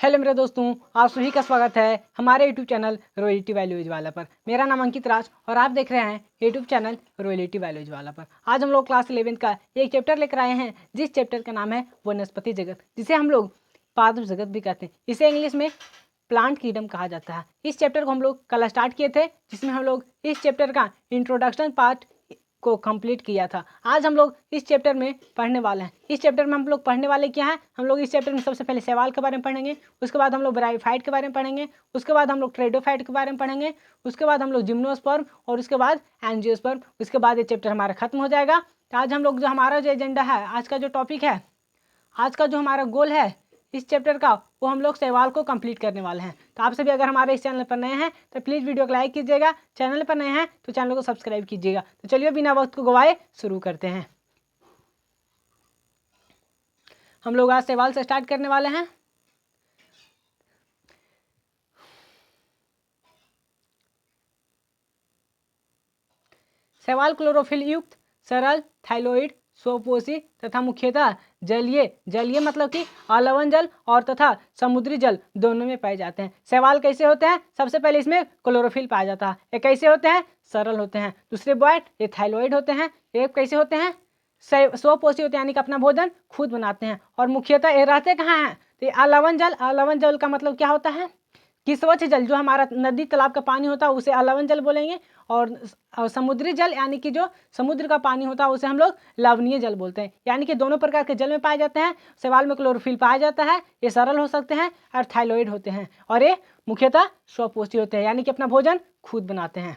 Hello मेरे दोस्तों, आप सभी का स्वागत है हमारे यूट्यूब चैनल रॉयल्टी वैल्यूज वाला पर। मेरा नाम अंकित राज और आप देख रहे हैं यूट्यूब चैनल रॉयल्टी वैल्यूज वाला पर। आज हम लोग क्लास 11 का एक चैप्टर लेकर आए हैं, जिस चैप्टर का नाम है वनस्पति जगत, जिसे हम लोग पादप जगत भी कहते हैं। इसे इंग्लिश में प्लांट किंगडम कहा जाता है। इस चैप्टर को हम लोग कल स्टार्ट किए थे, जिसमें हम लोग इस चैप्टर का इंट्रोडक्शन पार्ट को कंप्लीट किया था। आज हम लोग इस चैप्टर में पढ़ने वाले हैं। इस चैप्टर में हम लोग पढ़ने वाले क्या है, हम लोग इस चैप्टर में सबसे पहले सवाल के बारे में पढ़ेंगे, उसके बाद हम लोग ब्रायोफाइट के बारे में पढ़ेंगे, उसके बाद हम लोग ट्रेडोफाइट के बारे में पढ़ेंगे, उसके बाद हम लोग जिम्नोस्पर्म और उसके बाद एंजियोस्पर्म। उसके बाद ये चैप्टर हमारा खत्म हो जाएगा। तो आज हम लोग जो हमारा जो एजेंडा है, आज का जो टॉपिक है, आज का जो हमारा गोल है इस चैप्टर का, वो हम लोग सवाल को कंप्लीट करने वाले हैं। तो आप सभी अगर हमारे इस चैनल पर नए हैं तो प्लीज़ वीडियो को लाइक कीजिएगा, चैनल पर नए हैं तो चैनल को सब्सक्राइब कीजिएगा। तो चलिए बिना वक्त को गवाए शुरू करते हैं। हम लोग आज सवाल से स्टार्ट करने वाले हैं। सवाल क्लोरोफिल युक्त सरल थाइलॉइड स्वपोषी तथा मुख्यतः जलीय मतलब कि अलवण जल और तथा समुद्री जल दोनों में पाए जाते हैं। सवाल कैसे होते हैं, सबसे पहले इसमें क्लोरोफिल पाया जाता है। ये कैसे होते हैं, सरल होते हैं। दूसरे बॉयट ये थाइलॉइड होते हैं। ये कैसे होते हैं, स्वपोषी होते हैं, यानी कि अपना भोजन खुद बनाते हैं। और मुख्यतः ये रहते कहाँ हैं, तो अलवण जल का मतलब क्या होता है कि स्वच्छ जल, जो हमारा नदी तालाब का पानी होता है उसे अलवण जल बोलेंगे। और समुद्री जल यानी कि जो समुद्र का पानी होता है उसे हम लोग लवणीय जल बोलते हैं। यानी कि दोनों प्रकार के जल में पाए जाते हैं। सवाल में क्लोरोफिल पाया जाता है, ये सरल हो सकते हैं और थाइलॉइड होते हैं, और ये मुख्यतः स्वपोषी होते हैं, यानी कि अपना भोजन खुद बनाते हैं।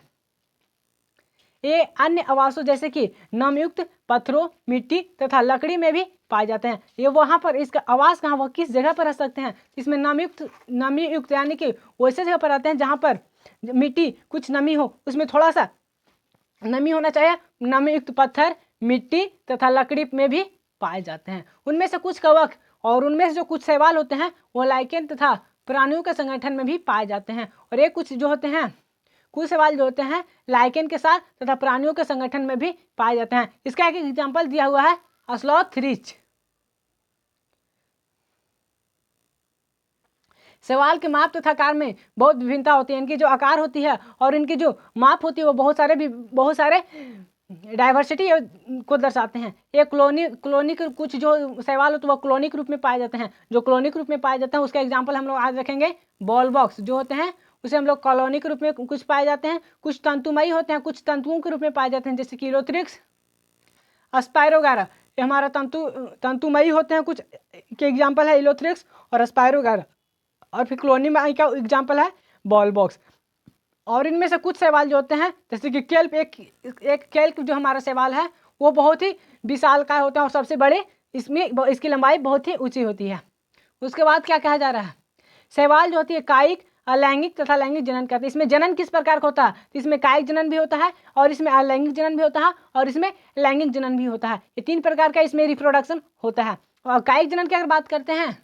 ये अन्य आवासों जैसे कि नमयुक्त पत्थरों, मिट्टी तथा लकड़ी में भी पाए जाते हैं। ये वहाँ पर इसका आवास कहाँ, वह किस जगह पर रह सकते हैं, इसमें नमीयुक्त यानी कि वैसे जगह पर रहते हैं जहाँ पर मिट्टी कुछ नमी हो, उसमें थोड़ा सा नमी होना चाहिए। नमीयुक्त पत्थर, मिट्टी तथा लकड़ी में भी पाए जाते हैं। उनमें से कुछ कवक और उनमें से जो कुछ शैवाल होते हैं वो लाइकेन तथा प्राणियों के संगठन में भी पाए जाते हैं। और ये कुछ जो होते हैं, कुछ सवाल जो होते हैं लाइकेन के साथ तथा प्राणियों के संगठन में भी पाए जाते हैं। इसका एक एग्जांपल दिया हुआ है स्लॉथरिच। सवाल के माप तथा आकार में बहुत विभिन्नता होती है। इनकी जो आकार होती है और इनकी जो माप होती है वो बहुत सारे डाइवर्सिटी को दर्शाते हैं। ये क्लोनिक कुछ जो सवाल होते हैं वो क्लोनिक रूप में पाए जाते हैं। जो क्लोनिक रूप में पाए जाते हैं उसका एग्जाम्पल हम लोग आज रखेंगे। बॉल बॉक्स जो होते हैं उसे हम लोग कॉलोनिक रूप में कुछ पाए जाते हैं। कुछ तंतुमयी होते हैं, कुछ तंतुओं के रूप में पाए जाते हैं, जैसे कि इलोथ्रिक्स, अस्पायरोगारा। ये हमारा तंतुमयी होते हैं। कुछ के एग्जाम्पल है इलोथ्रिक्स और अस्पायरोगारा। और फिर क्लोनिमयी का एग्जाम्पल है बॉल बॉक्स। और इनमें से कुछ सवाल जो होते हैं जैसे कि केल्प, एक केल्प जो हमारा सवाल है वो बहुत ही विशालकाय होता है और सबसे बड़े, इसमें इसकी लंबाई बहुत ही ऊंची होती है। उसके बाद क्या कहा जा रहा है, सवाल जो होती है कायिक, अलैंगिक तथा लैंगिक जनन करते हैं। इसमें जनन किस प्रकार का होता है, तो इसमें कायिक जनन भी होता है और इसमें अलैंगिक जनन भी होता है और इसमें लैंगिक जनन भी होता है। ये तीन प्रकार का इसमें रिप्रोडक्शन होता है। और कायिक जनन की अगर बात करते हैं,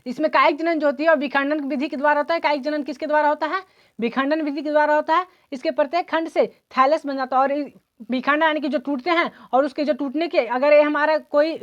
इसमें कायिक जनन जो होती है और विखंडन विधि के द्वारा होता है। कायिक जनन किसके द्वारा होता है, विखंडन विधि के द्वारा होता है। इसके प्रत्येक खंड से थैलस बन जाता है और विखंडन यानी कि जो टूटते हैं, और उसके जो टूटने के, अगर ये हमारा कोई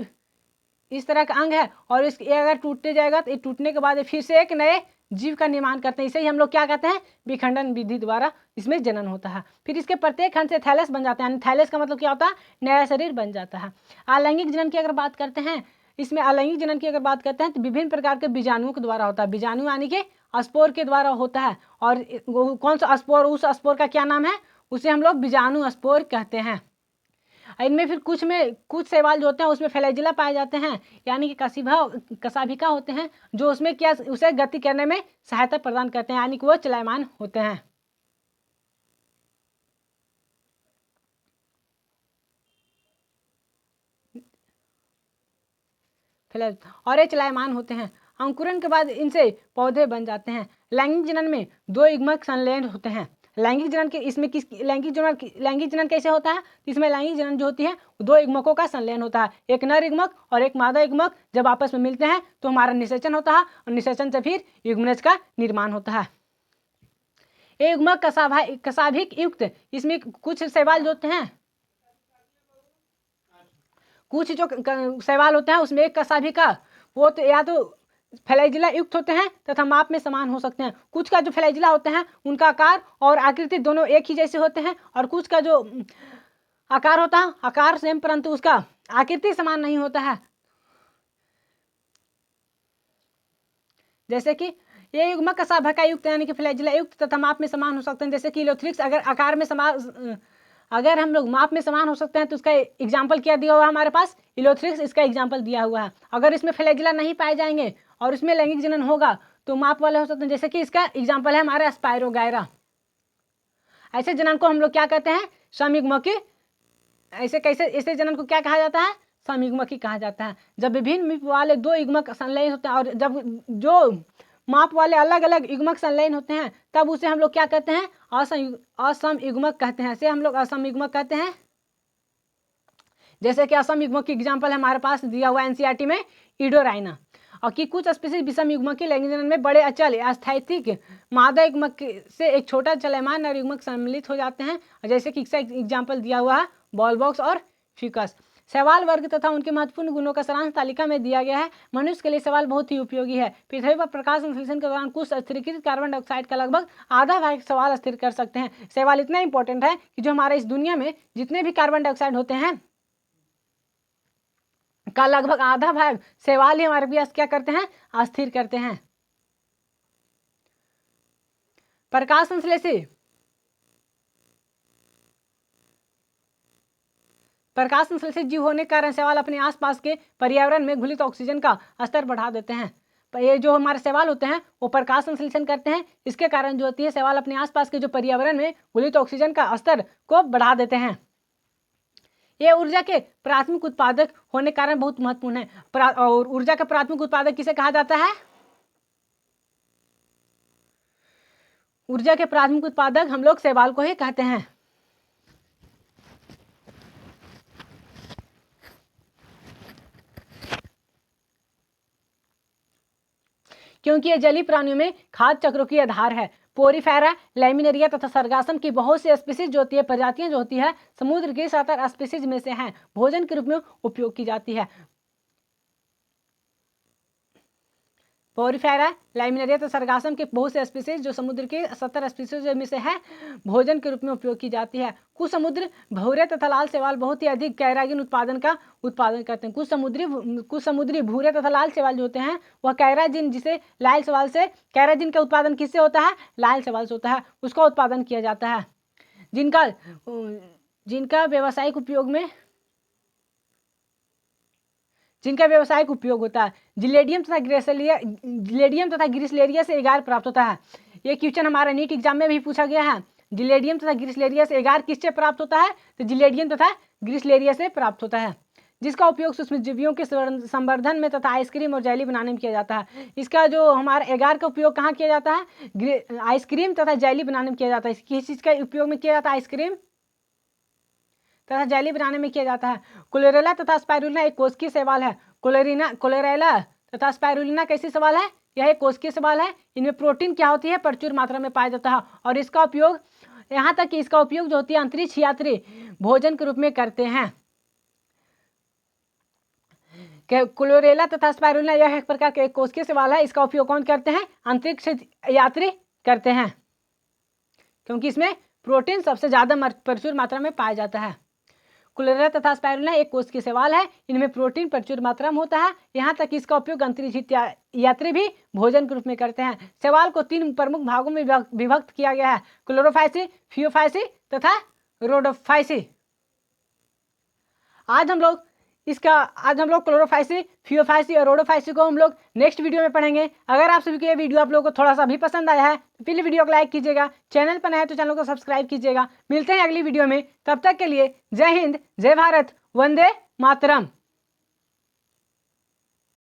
इस तरह का अंग है और ये अगर टूटते जाएगा तो ये टूटने के बाद फिर से एक नए जीव का निर्माण करते हैं। इसे ही हम लोग क्या कहते हैं, विखंडन विधि द्वारा इसमें जनन होता है। फिर इसके प्रत्येक खंड से थैलस बन जाता है, यानी थैलस का मतलब क्या होता है, नया शरीर बन जाता है। अलैंगिक जनन की अगर बात करते हैं, इसमें अलैंगिक जनन की अगर बात करते हैं तो विभिन्न प्रकार के बीजाणुओं के द्वारा होता है। बीजाणु यानी कि स्पोर के द्वारा होता है। और कौन सा स्पोर, उस स्पोर का क्या नाम है, उसे हम लोग बीजाणु स्पोर कहते हैं। इनमें फिर कुछ सवाल जो होते हैं उसमें फ्लैजिला पाए जाते हैं, यानी कि कशाभिका होते हैं, जो उसमें क्या उसे गति करने में सहायता प्रदान करते हैं, यानी कि वो चलायमान होते हैं। और ये चलायमान होते हैं। अंकुरन के बाद इनसे पौधे बन जाते हैं। लैंगिक जनन में दो युग्मक संलयन होते हैं। लैंगिक जनन के इसमें लैंगिक जनन कैसे होता है, इसमें लैंगिक जनन जो होती है दो युग्मकों का संलयन होता है, एक नर युग्मक और एक मादा युग्मक जब आपस में मिलते हैं तो हमारा निषेचन होता है और निषेचन से फिर युग्मनज का निर्माण होता है। ये युग्मक कशाभिक युक्त, इसमें कुछ सवाल जो होते हैं, कुछ जो सवाल होते हैं उसमें एक कशाभिका, वो तो या तो फ्लैजिला युक्त होते हैं तथा माप में समान हो सकते हैं। कुछ का जो फ्लैजिला होते हैं उनका आकार और आकृति दोनों एक ही जैसे होते हैं, और कुछ का जो आकार होता है आकार सेम परंतु उसका आकृति समान नहीं होता है। जैसे कि ये युग्मक सभा युक्त यानी कि फ्लैजिला युक्त तथा माप में समान हो सकते हैं। जैसे कि इलोथ्रिक्स अगर आकार में समान, अगर हम लोग माप में समान हो सकते हैं तो उसका एग्जाम्पल क्या दिया हुआ है हमारे पास, इलोथ्रिक्स, इसका एग्जाम्पल दिया हुआ है। अगर इसमें फ्लैजिला नहीं पाए जाएंगे और इसमें लैंगिक जनन होगा तो माप वाले हो सकते हैं। जैसे कि इसका एग्जाम्पल है हमारा स्पायरोगायरा। ऐसे जनन को हम लोग क्या कहते हैं, समयुग्मकी। ऐसे जनन को क्या कहा जाता है, समयुग्मकी कहा जाता है। जब विभिन्न माप वाले दो युग्मक संलयन होते हैं और जब जो माप वाले अलग अलग युग्मक संलयन होते हैं तब उसे हम लोग क्या कहते हैं, असम युग्मक कहते हैं। इसे हम लोग असम युग्मक कहते हैं। जैसे कि असम युग्मक की एग्जाम्पल हमारे पास दिया हुआ एनसीईआरटी में इडोराइना। और कि कुछ स्पीसीज विषम युग्मक के लैंगिक जनन में बड़े अचल स्थैतिक मादा युग्मक से एक छोटा चलयमान नर युग्मक सम्मिलित हो जाते हैं। जैसे कि इसका एग्जाम्पल दिया हुआ है बॉलबॉक्स और फिकस। सवाल वर्ग तथा उनके महत्वपूर्ण गुणों का सारांश तालिका में दिया गया है। मनुष्य के लिए सवाल बहुत ही उपयोगी है। पृथ्वी पर प्रकाश संश्लेषण के दौरान कुछ स्थिरीकृत कार्बन डाइऑक्साइड का लगभग आधा भाग सवाल स्थिर कर सकते हैं। सवाल इतना इंपॉर्टेंट है कि जो हमारे इस दुनिया में जितने भी कार्बन डाइऑक्साइड होते हैं का लगभग आधा भाग सवाल ही हमारे पास क्या करते हैं, अस्थिर करते हैं। प्रकाश संश्लेषी प्रकाश संश्लेषित जीव होने के कारण सवाल अपने आसपास के पर्यावरण में घुलित ऑक्सीजन का स्तर बढ़ा देते हैं। ये जो हमारे सवाल होते हैं वो प्रकाश संश्लेषण करते हैं। इसके कारण जो होती है सवाल अपने आसपास के जो पर्यावरण में घुलित ऑक्सीजन का स्तर को बढ़ा देते हैं। ये ऊर्जा के प्राथमिक उत्पादक होने के कारण बहुत महत्वपूर्ण है। और ऊर्जा का प्राथमिक उत्पादक किसे कहा जाता है, ऊर्जा के प्राथमिक उत्पादक हम लोग सवाल को ही कहते हैं। क्योंकि ये जलीय प्राणियों में खाद्य चक्रों की आधार है। पोरीफेरा, लैमिनेरिया तथा सरगासम की बहुत सी स्पीसीज जो होती है, प्रजातियां जो होती है समुद्र की 70 स्पीसीज में से हैं, भोजन के रूप में उपयोग की जाती है। पोरीफेरा, लैमिनेरिया तथा सरगासम के बहुत से स्पीसीज जो समुद्र के 70 स्पीसीज में से है भोजन के रूप में उपयोग की जाती है। कुछ समुद्र भूरे तथा लाल शैवाल बहुत ही अधिक कैराजिन उत्पादन करते हैं। कुछ समुद्री भूरे तथा लाल शैवाल जो होते हैं वह कैराजिन, जिसे लाल शैवाल से कैराजिन का उत्पादन किससे होता है, लाल शैवाल से होता है, उसका उत्पादन किया जाता है। जिनका व्यावसायिक उपयोग होता है। जिलेडियम तथा ग्रिसलेरिया से एगार प्राप्त होता है। ये क्वेश्चन हमारा नीट एग्जाम में भी पूछा गया है। जिलेडियम तथा ग्रिसलेरिया से एगार किससे प्राप्त होता है, तो जिलेडियम तथा ग्रिसलेरिया से प्राप्त होता है, जिसका उपयोग सूक्ष्मजीवियों के संवर्धन में तथा आइसक्रीम और जेली बनाने में किया जाता है। इसका जो हमारा एगार का उपयोग कहाँ किया जाता है, आइसक्रीम तथा जेली बनाने में किया जाता है। किस चीज़ का उपयोग में किया जाता है, आइसक्रीम तथा जेली बनाने में किया जाता है। क्लोरेला तथा स्पाइरुलिना एक कोशिकीय शैवाल है। क्लोरेला तथा स्पाइरुलिना कैसी सवाल है, यह एक कोशिकीय सवाल है। इनमें प्रोटीन क्या होती है, प्रचुर मात्रा में पाया जाता है। और इसका उपयोग यहाँ तक कि इसका उपयोग जो होती है अंतरिक्ष यात्री भोजन के रूप में करते हैं। क्लोरेला तथा स्पाइरुलिना यह एक प्रकार का कोशिकीय शैवाल है। इसका उपयोग कौन करते हैं, अंतरिक्ष यात्री करते हैं, क्योंकि इसमें प्रोटीन सबसे ज्यादा प्रचुर मात्रा में पाया जाता है। क्लोरेला तथा स्पाइरुलिना एक कोशिकीय शैवाल है। इनमें प्रोटीन प्रचुर मात्रा में होता है। यहाँ तक कि इसका उपयोग अंतरिक्ष यात्री भी भोजन के रूप में करते हैं। शैवाल को 3 प्रमुख भागों में विभक्त किया गया है, क्लोरोफाइसी, फियोफाइसी तथा रोडोफाइसी। आज हम लोग क्लोरोफाइसी, फियोफाइसी और रोडोफाइसी को हम लोग नेक्स्ट वीडियो में पढ़ेंगे। अगर आप सभी को ये वीडियो आप लोगों को थोड़ा सा भी पसंद आया है तो प्लीज वीडियो को लाइक कीजिएगा, चैनल पर नए हैं तो चैनल को सब्सक्राइब कीजिएगा। मिलते हैं अगली वीडियो में, तब तक के लिए जय हिंद, जय भारत, वंदे मातरम।